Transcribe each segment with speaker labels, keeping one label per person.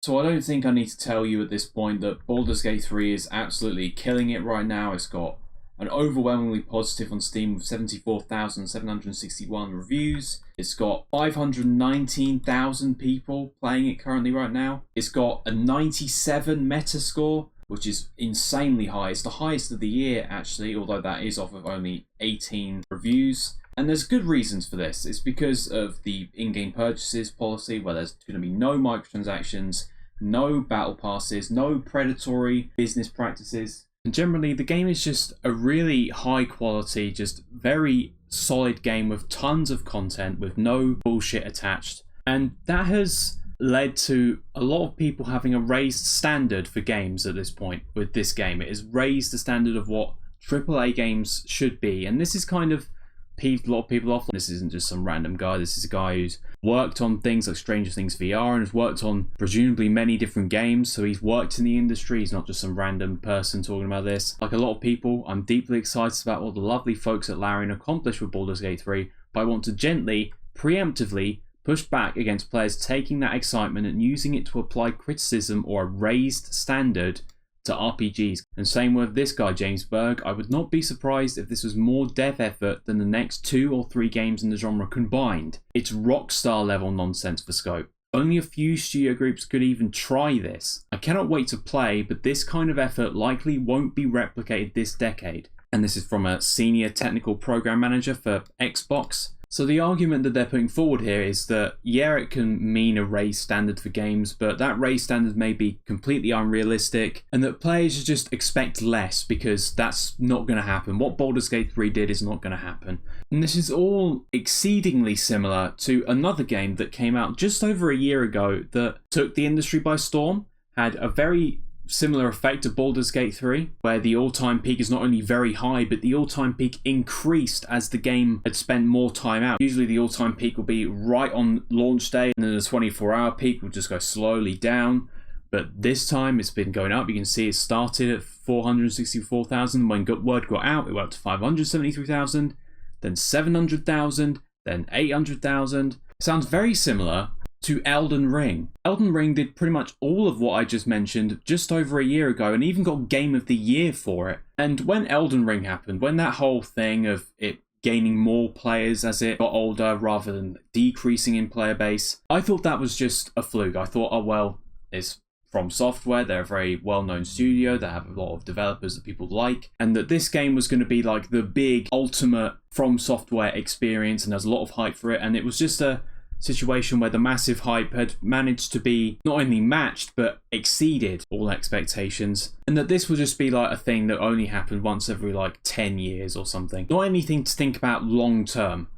Speaker 1: So I don't think I need to tell you at this point that Baldur's Gate 3 is absolutely killing it right now. It's got an overwhelmingly positive on Steam with 74,761 reviews. It's got 519,000 people playing it currently right now. It's got a 97 Metascore, which is insanely high. It's the highest of the year, actually, although that is off of only 18 reviews. And there's good reasons for this. It's because of the in-game purchases policy, where there's going to be no microtransactions, no battle passes, no predatory business practices. And generally, the game is just a really high quality, just very solid game with tons of content, with no bullshit attached. And that has led to a lot of people having a raised standard for games at this point with this game. It has raised the standard of what AAA games should be. And this is kind of peeved a lot of people off. This isn't just some random guy. This is a guy who's worked on things like Stranger Things VR and has worked on presumably many different games. So he's worked in the industry. He's not just some random person talking about this. Like a lot of people, I'm deeply excited about what the lovely folks at Larian accomplished with Baldur's Gate 3, but I want to gently, preemptively push back against players taking that excitement and using it to apply criticism or a raised standard to RPGs. And same with this guy, James Berg. I would not be surprised if this was more dev effort than the next 2 or 3 games in the genre combined. It's Rockstar level nonsense for scope. Only a few studio groups could even try this. I cannot wait to play, but this kind of effort likely won't be replicated this decade. And this is from a senior technical program manager for Xbox. So the argument that they're putting forward here is that, yeah, it can mean a raised standard for games, but that raised standard may be completely unrealistic, and that players should just expect less because that's not going to happen. What Baldur's Gate 3 did is not going to happen. And this is all exceedingly similar to another game that came out just over a year ago that took the industry by storm, had a very similar effect to Baldur's Gate 3, where the all-time peak is not only very high, but the all-time peak increased as the game had spent more time out. Usually the all-time peak will be right on launch day, and then the 24-hour peak will just go slowly down. But this time it's been going up. You can see it started at 464,000. When word got out, it went up to 573,000, then 700,000, then 800,000. It sounds very similar to Elden Ring. Elden Ring did pretty much all of what I just mentioned just over a year ago and even got Game of the Year for it. And when Elden Ring happened, when that whole thing of it gaining more players as it got older rather than decreasing in player base, I thought that was just a fluke. I thought, oh well, it's From Software, they're a very well-known studio, they have a lot of developers that people like, and that this game was going to be like the big ultimate From Software experience, and there's a lot of hype for it, and it was just a situation where the massive hype had managed to be not only matched but exceeded all expectations, and that this would just be like a thing that only happened once every like 10 years or something. Not anything to think about long term.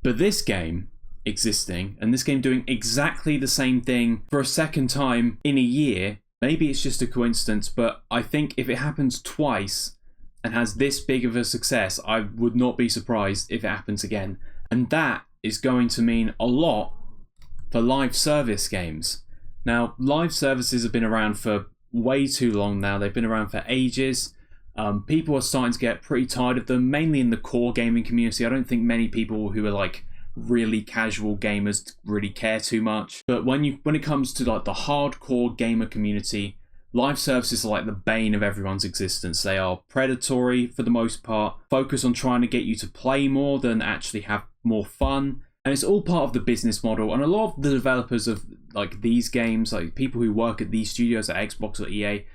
Speaker 1: But this game existing and this game doing exactly the same thing for a second time in a year, maybe it's just a coincidence, but I think if it happens twice and has this big of a success, I would not be surprised if it happens again. And that is going to mean a lot for live service games. Now, live services have been around for way too long now. They've been around for ages. People are starting to get pretty tired of them, mainly in the core gaming community. I don't think many people who are like really casual gamers really care too much. But when it comes to like the hardcore gamer community, live services are like the bane of everyone's existence. They are predatory for the most part, focus on trying to get you to play more than actually have more fun. And it's all part of the business model. And a lot of the developers of like these games, like people who work at these studios at Xbox or EA,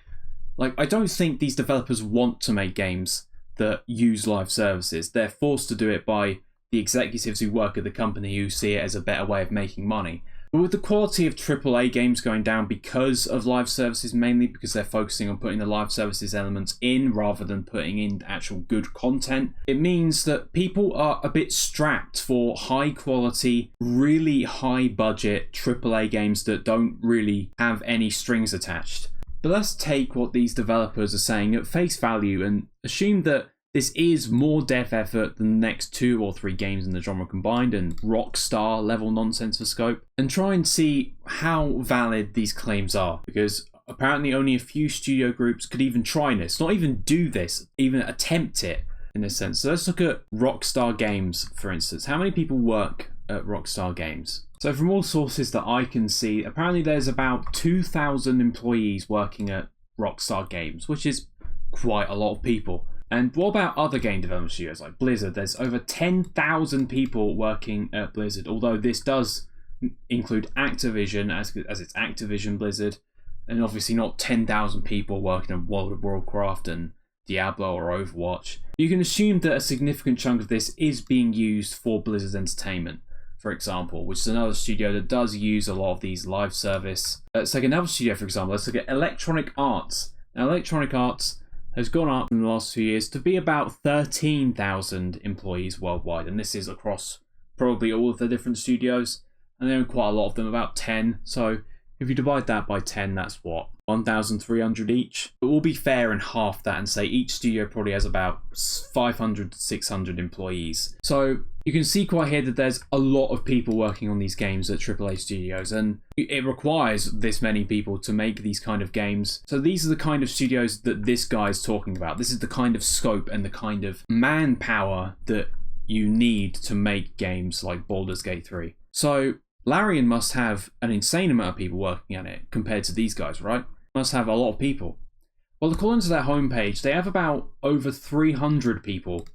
Speaker 1: like I don't think these developers want to make games that use live services. They're forced to do it by the executives who work at the company who see it as a better way of making money. But with the quality of AAA games going down because of live services, mainly because they're focusing on putting the live services elements in rather than putting in actual good content, it means that people are a bit strapped for high quality, really high budget AAA games that don't really have any strings attached. But let's take what these developers are saying at face value and assume that this is more dev effort than the next 2 or 3 games in the genre combined and Rockstar level nonsense for scope, and try and see how valid these claims are, because apparently only a few studio groups could even try this, not even do this, even attempt it in a sense. So let's look at Rockstar Games, for instance. How many people work at Rockstar Games? So from all sources that I can see, apparently there's about 2,000 employees working at Rockstar Games, which is quite a lot of people. And what about other game development studios like Blizzard? There's over 10,000 people working at Blizzard, although this does include Activision as it's Activision Blizzard, and obviously not 10,000 people working on World of Warcraft and Diablo or Overwatch. You can assume that a significant chunk of this is being used for Blizzard Entertainment, for example, which is another studio that does use a lot of these live service. Let's take another studio, for example. Let's look at Electronic Arts. Now, Electronic Arts has gone up in the last few years to be about 13,000 employees worldwide, and this is across probably all of the different studios, and there are quite a lot of them, about 10. So if you divide that by 10, that's what, 1,300 each? But we'll be fair and half that and say each studio probably has about 500 to 600 employees. So you can see quite here that there's a lot of people working on these games at AAA studios, and it requires this many people to make these kind of games. So these are the kind of studios that this guy is talking about. This is the kind of scope and the kind of manpower that you need to make games like Baldur's Gate 3. So Larian must have an insane amount of people working on it compared to these guys, right? Must have a lot of people. Well, according to their homepage, they have about over 300 people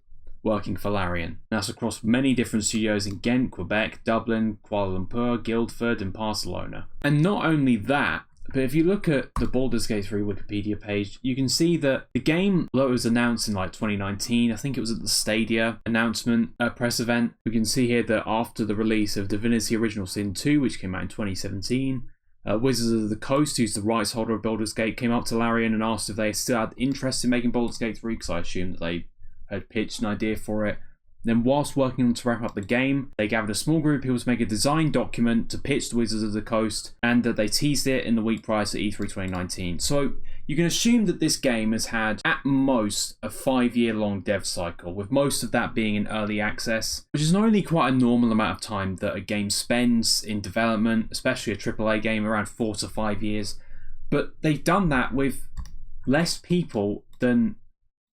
Speaker 1: working for Larian. That's across many different studios in Ghent, Quebec, Dublin, Kuala Lumpur, Guildford, and Barcelona. And not only that, but if you look at the Baldur's Gate 3 Wikipedia page, you can see that the game, although it was announced in like 2019, I think it was at the Stadia announcement press event, we can see here that after the release of Divinity Original Sin 2, which came out in 2017, Wizards of the Coast, who's the rights holder of Baldur's Gate, came up to Larian and asked if they still had interest in making Baldur's Gate 3, because I assumed that they had pitched an idea for it. Then whilst working on to wrap up the game, they gathered a small group of people to make a design document to pitch the Wizards of the Coast, and that they teased it in the week prior to E3 2019. So you can assume that this game has had at most a 5-year long dev cycle, with most of that being in early access, which is not only quite a normal amount of time that a game spends in development, especially a AAA game, around 4 to 5 years, but they've done that with less people than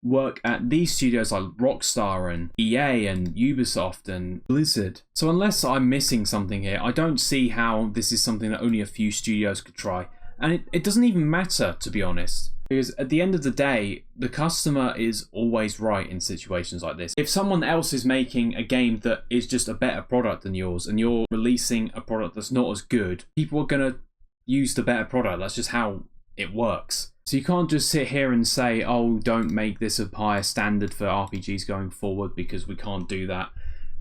Speaker 1: work at these studios like Rockstar and EA and Ubisoft and Blizzard. So unless I'm missing something here, I don't see how this is something that only a few studios could try. And it doesn't even matter, to be honest, because at the end of the day, the customer is always right in situations like this. If someone else is making a game that is just a better product than yours, and you're releasing a product that's not as good, people are going to use the better product. That's just how it works. So you can't just sit here and say, oh, don't make this a higher standard for RPGs going forward because we can't do that,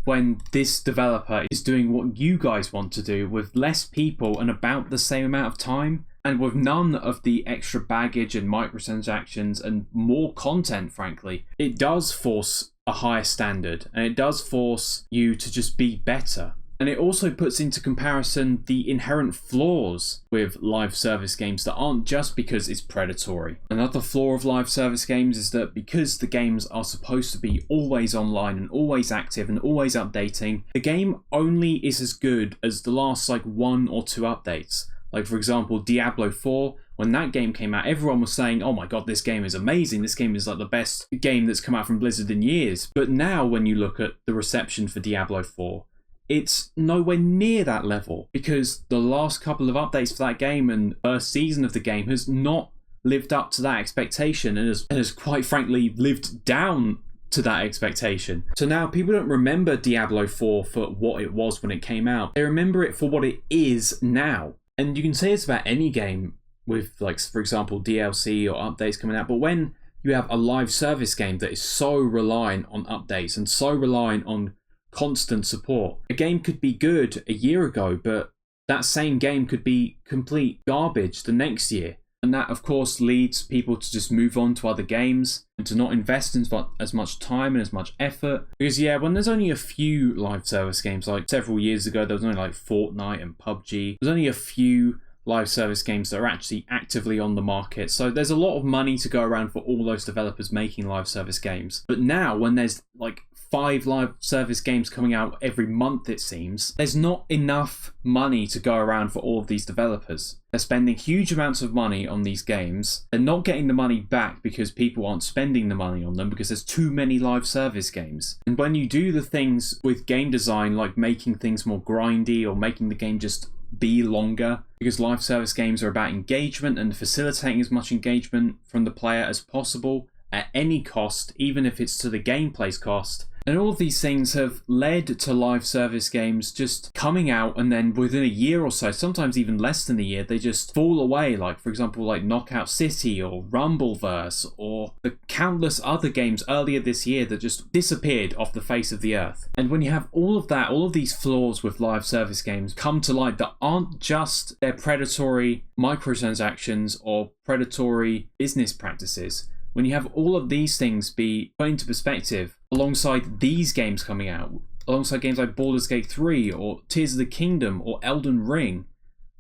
Speaker 1: when this developer is doing what you guys want to do with less people and about the same amount of time, and with none of the extra baggage and microtransactions and more content, frankly. It does force a higher standard, and it does force you to just be better. And it also puts into comparison the inherent flaws with live service games that aren't just because it's predatory. Another flaw of live service games is that because the games are supposed to be always online and always active and always updating, the game only is as good as the last like 1 or 2 updates. Like for example, Diablo 4, when that game came out, everyone was saying, oh my god, this game is amazing, this game is like the best game that's come out from Blizzard in years. But now when you look at the reception for Diablo 4, it's nowhere near that level, because the last couple of updates for that game and first season of the game has not lived up to that expectation, and has quite frankly lived down to that expectation. So now people don't remember Diablo 4 for what it was when it came out. They remember it for what it is now. And you can say it's about any game with, like, for example, DLC or updates coming out, but when you have a live service game that is so reliant on updates and so reliant on constant support, a game could be good a year ago, but that same game could be complete garbage the next year. And that, of course, leads people to just move on to other games and to not invest in as much time and as much effort. Because, yeah, when there's only a few live service games, like several years ago, there was only like Fortnite and PUBG. There's only a few live service games that are actually actively on the market. So there's a lot of money to go around for all those developers making live service games. But now, when there's like 5 live service games coming out every month, it seems. There's not enough money to go around for all of these developers. They're spending huge amounts of money on these games. They're not getting the money back because people aren't spending the money on them because there's too many live service games. And when you do the things with game design, like making things more grindy or making the game just be longer, because live service games are about engagement and facilitating as much engagement from the player as possible at any cost, even if it's to the gameplay's cost. And all of these things have led to live service games just coming out and then within a year or so, sometimes even less than a year, they just fall away. Like, for example, like Knockout City or Rumbleverse or the countless other games earlier this year that just disappeared off the face of the earth. And when you have all of that, all of these flaws with live service games come to light that aren't just their predatory microtransactions or predatory business practices. When you have all of these things be put into perspective alongside these games coming out, alongside games like Baldur's Gate 3 or Tears of the Kingdom or Elden Ring,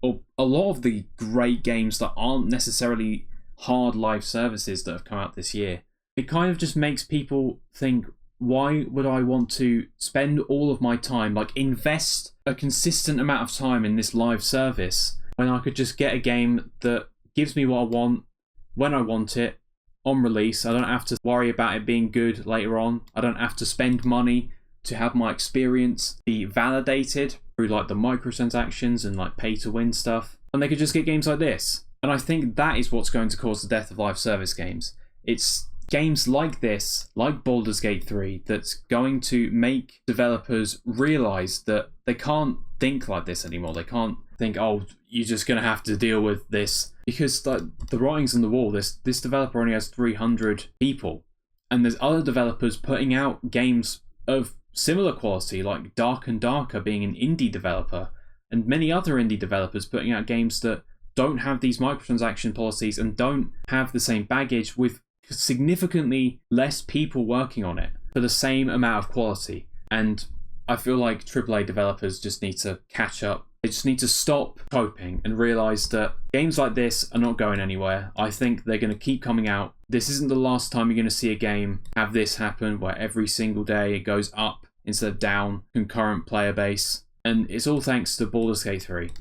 Speaker 1: or a lot of the great games that aren't necessarily hard live services that have come out this year, it kind of just makes people think, why would I want to spend all of my time, like invest a consistent amount of time in this live service when I could just get a game that gives me what I want, when I want it, on release. I don't have to worry about it being good later on. I don't have to spend money to have my experience be validated through like the microtransactions and like pay to win stuff. And they could just get games like this. And I think that is what's going to cause the death of live service games. It's games like this, like Baldur's Gate 3, that's going to make developers realize that they can't think like this anymore. They can't think, oh, you're just going to have to deal with this. Because the writing's on the wall. This developer only has 300 people. And there's other developers putting out games of similar quality, like Dark and Darker being an indie developer, and many other indie developers putting out games that don't have these microtransaction policies and don't have the same baggage, with significantly less people working on it for the same amount of quality. And I feel like AAA developers just need to catch up. They just need to stop coping and realise that games like this are not going anywhere. I think they're going to keep coming out. This isn't the last time you're going to see a game have this happen, where every single day it goes up instead of down, concurrent player base. And it's all thanks to Baldur's Gate 3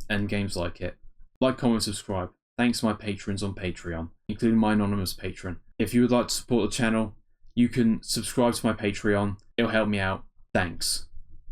Speaker 1: and games like it. Like, comment, subscribe. Thanks to my patrons on Patreon, including my anonymous patron. If you would like to support the channel, you can subscribe to my Patreon. It'll help me out. Thanks.